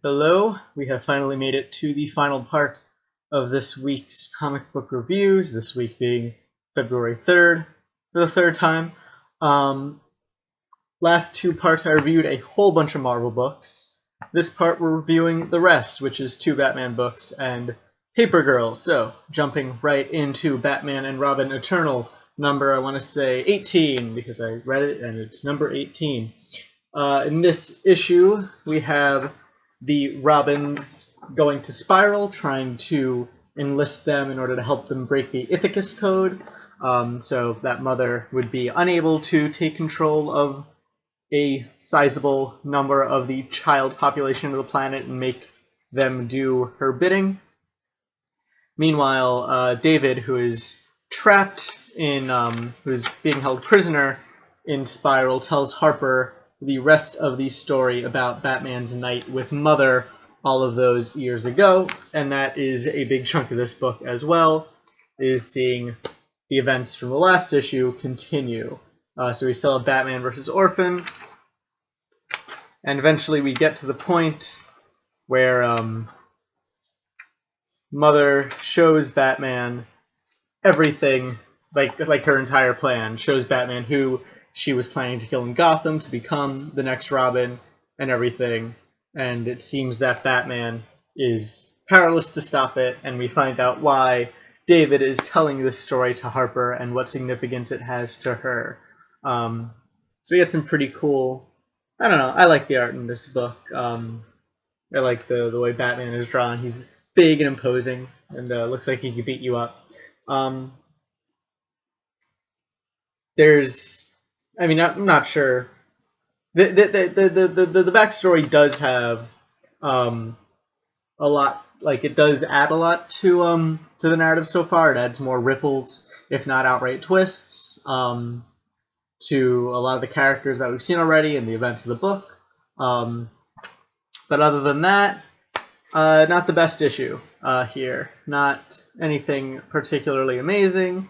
Hello, we have finally made it to the final part of this week's comic book reviews, this week being February 3rd, for the third time. Um, Last two parts I reviewed a whole bunch of Marvel books. This part we're reviewing the rest, which is two Batman books and Paper Girl. So, jumping right into Batman and Robin Eternal, number, I want to say 18, because I read it and it's number 18. In this issue, we have the Robins going to Spiral, trying to enlist them in order to help them break the Ithacus Code, so that Mother would be unable to take control of a sizable number of the child population of the planet and make them do her bidding. Meanwhile, David, who is trapped in, who is being held prisoner in Spiral, tells Harper the rest of the story about Batman's night with Mother all of those years ago, and that is a big chunk of this book as well, is seeing the events from the last issue continue. So we still have Batman versus Orphan, and eventually we get to the point where Mother shows Batman everything, like her entire plan, shows Batman who she was planning to kill in Gotham to become the next Robin and everything, and it seems that Batman is powerless to stop it, and we find out why David is telling this story to Harper and what significance it has to her. So we get some pretty cool, I don't know, I like the art in this book. I like the way Batman is drawn. He's big and imposing, and looks like he could beat you up. There's, I mean, I'm not sure. The backstory does have a lot, like it does add a lot to the narrative so far. It adds more ripples, if not outright twists, to a lot of the characters that we've seen already in the events of the book. But other than that, not the best issue here. Not anything particularly amazing.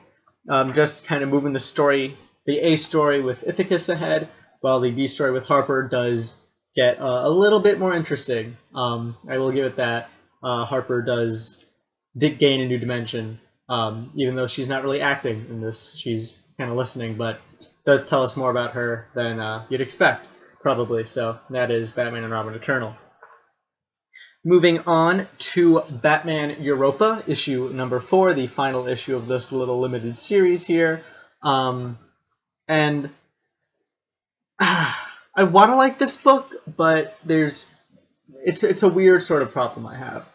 Just kind of moving the story, the A story with Ithacus ahead, while the B story with Harper does get a little bit more interesting. I will give it that. Harper does gain a new dimension, even though she's not really acting in this. She's kind of listening, but does tell us more about her than you'd expect, probably. So that is Batman and Robin Eternal. Moving on to Batman Europa, issue number 4, the final issue of this little limited series here. And I want to like this book, but it's a weird sort of problem I have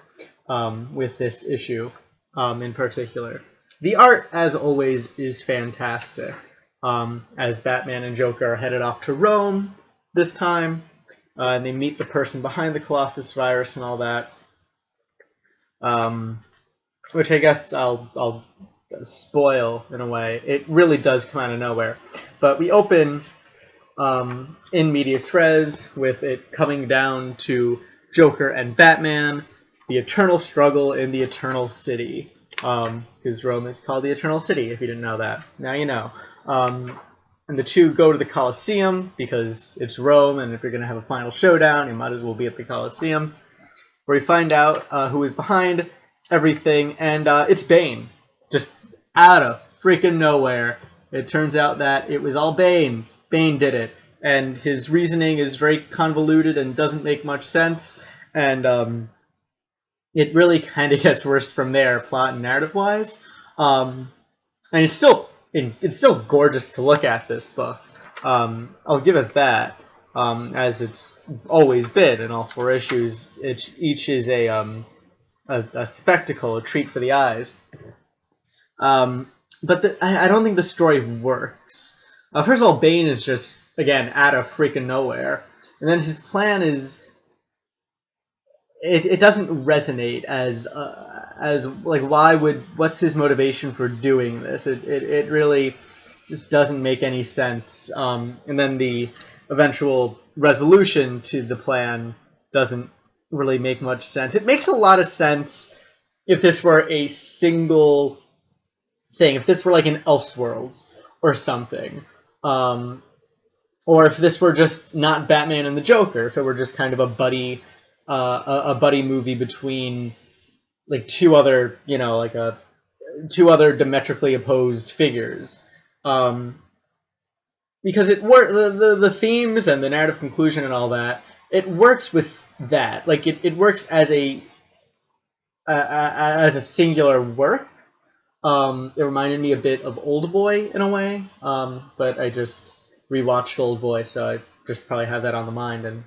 with this issue in particular. The art, as always, is fantastic. As Batman and Joker are headed off to Rome this time, and they meet the person behind the Colossus virus and all that, which I guess I'll spoil in a way. It really does come out of nowhere. But we open in medias res with it coming down to Joker and Batman, the eternal struggle in the Eternal City. Because Rome is called the Eternal City, if you didn't know that. Now you know. And the two go to the Colosseum because it's Rome, and if you're going to have a final showdown, you might as well be at the Colosseum, where we find out who is behind everything, and it's Bane. Just out of freaking nowhere. It turns out that it was all Bane. Bane did it. And his reasoning is very convoluted and doesn't make much sense, and it really kind of gets worse from there, plot and narrative-wise. And it's still gorgeous to look at, this book. I'll give it that, as it's always been in all 4 issues. Each is a spectacle, a treat for the eyes. But I don't think the story works. First of all, Bane is just, again, out of freaking nowhere. And then his plan is... It doesn't resonate as like, what's his motivation for doing this? It really just doesn't make any sense. And then the eventual resolution to the plan doesn't really make much sense. It makes a lot of sense if this were a single thing, if this were like an Elseworlds or something. Or if this were just not Batman and the Joker, if it were just kind of a buddy a buddy movie between like two other, two other diametrically opposed figures. Because the themes and the narrative conclusion and all that, it works with that. Like it works as a singular work. It reminded me a bit of Old Boy in a way, but I just rewatched Old Boy, so I just probably have that on the mind. And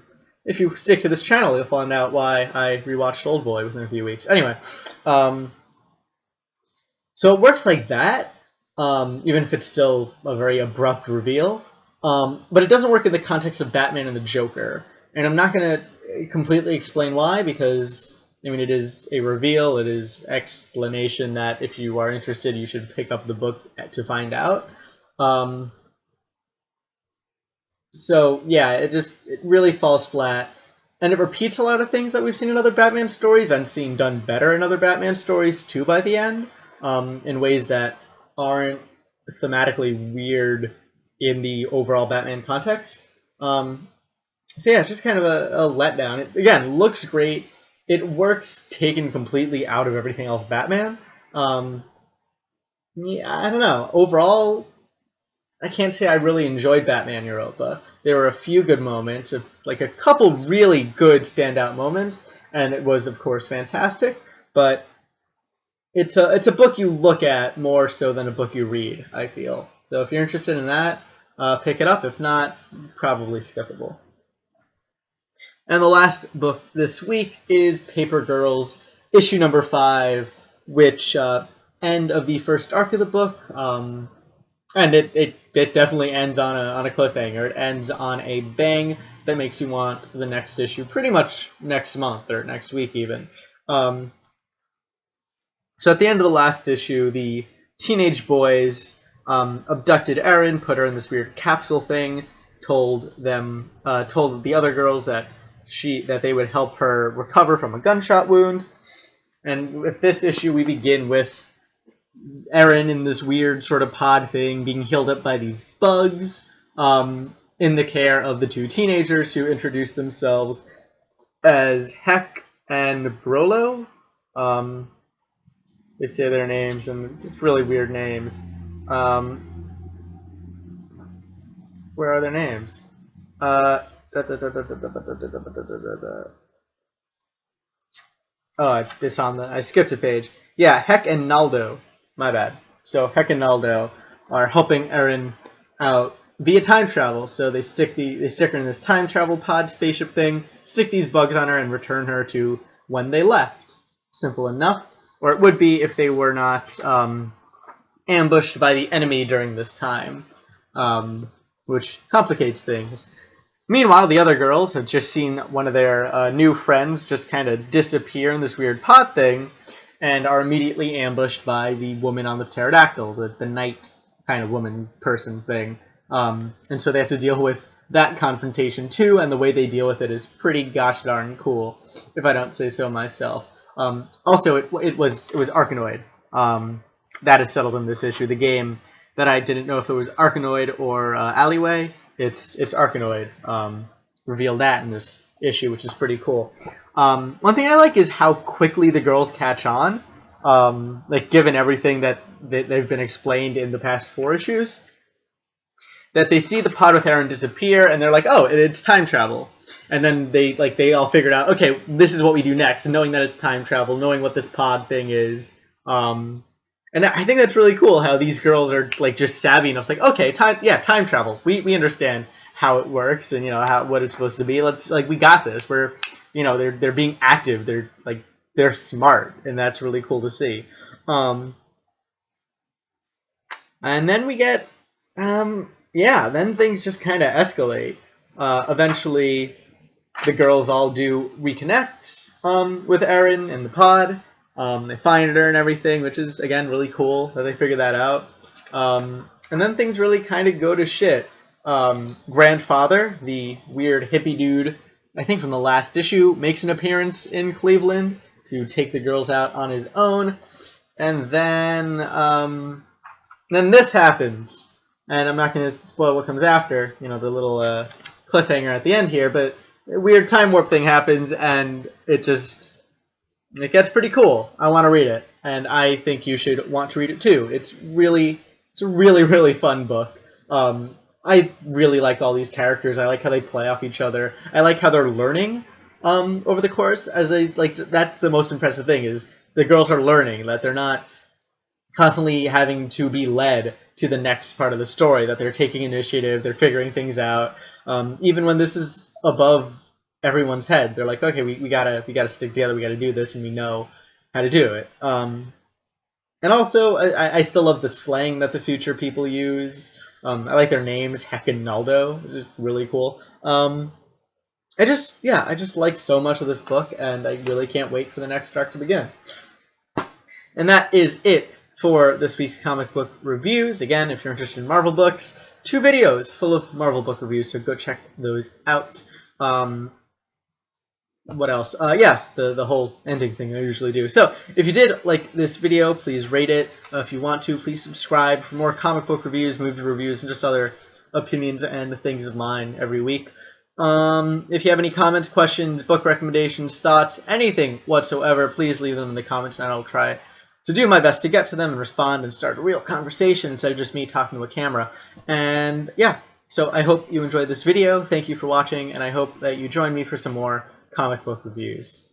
if you stick to this channel, you'll find out why I rewatched Old Boy within a few weeks. Anyway, so it works like that, even if it's still a very abrupt reveal. But it doesn't work in the context of Batman and the Joker. And I'm not going to completely explain why, because, I mean, it is a reveal. It is explanation that if you are interested, you should pick up the book to find out. So, yeah, it really falls flat. And it repeats a lot of things that we've seen in other Batman stories and seen done better in other Batman stories, too, by the end, in ways that aren't thematically weird in the overall Batman context. So yeah, it's just kind of a letdown. It, again, looks great. It works taken completely out of everything else Batman. Yeah, I don't know. Overall, I can't say I really enjoyed Batman Europa. There were a few good moments, like a couple really good standout moments, and it was, of course, fantastic. But it's a book you look at more so than a book you read, I feel. So if you're interested in that, pick it up. If not, probably skippable. And the last book this week is Paper Girls, issue number 5, which end of the first arc of the book. And it definitely ends on a cliffhanger. It ends on a bang that makes you want the next issue pretty much next month or next week even. So at the end of the last issue, the teenage boys abducted Erin, put her in this weird capsule thing, told the other girls that they would help her recover from a gunshot wound. And with this issue, we begin with Erin in this weird sort of pod thing, being healed up by these bugs, in the care of the two teenagers who introduce themselves as Heck and Brolo. They say their names, and it's really weird names. Where are their names? Oh, I skipped a page. Yeah, Heck and Naldo. My bad. So Heck and Naldo are helping Erin out via time travel. So they stick her in this time travel pod spaceship thing, stick these bugs on her, and return her to when they left. Simple enough. Or it would be if they were not ambushed by the enemy during this time, which complicates things. Meanwhile, the other girls have just seen one of their new friends just kind of disappear in this weird pod thing, and are immediately ambushed by the woman on the pterodactyl, the knight kind of woman person thing. And so they have to deal with that confrontation too, and the way they deal with it is pretty gosh darn cool, if I don't say so myself. Also, it was Arkanoid. That is settled in this issue. The game that I didn't know if it was Arkanoid or Alleyway, it's Arkanoid. Revealed that in this issue, which is pretty cool. One thing I like is how quickly the girls catch on, like given everything that they've been explained in the past 4 issues. That they see the pod with Erin disappear, and they're like, "Oh, it's time travel." And then they all figured out, okay, this is what we do next, knowing that it's time travel, knowing what this pod thing is. And I think that's really cool how these girls are like just savvy enough. It's like, okay, time travel. We understand how it works and what it's supposed to be. We got this. They're being active. They're smart, and that's really cool to see. And then we get then things just kind of escalate. Eventually, the girls all do reconnect with Erin in the pod. They find her and everything, which is, again, really cool that they figured that out. And then things really kind of go to shit. Grandfather, the weird hippie dude, I think from the last issue, makes an appearance in Cleveland to take the girls out on his own. And then this happens. And I'm not going to spoil what comes after, the little cliffhanger at the end here, but a weird time warp thing happens, and it gets pretty cool. I want to read it, and I think you should want to read it too. It's a really fun book. I really like all these characters. I like how they play off each other. I like how they're learning over the course. That's the most impressive thing, is the girls are learning, that they're not constantly having to be led to the next part of the story, that they're taking initiative, they're figuring things out. Even when this is above everyone's head, they're like, okay, we gotta stick together, we gotta do this, and we know how to do it. And also, I still love the slang that the future people use. I like their names. Heck and Naldo is just really cool. I just like so much of this book, and I really can't wait for the next arc to begin. And that is it for this week's comic book reviews. Again, if you're interested in Marvel books, 2 videos full of Marvel book reviews, so go check those out. What else? Yes, the whole ending thing I usually do. So, if you did like this video, please rate it. If you want to, please subscribe for more comic book reviews, movie reviews, and just other opinions and things of mine every week. If you have any comments, questions, book recommendations, thoughts, anything whatsoever, please leave them in the comments, and I'll try to do my best to get to them and respond and start a real conversation instead of just me talking to a camera. And yeah, so I hope you enjoyed this video. Thank you for watching, and I hope that you join me for some more comic book reviews.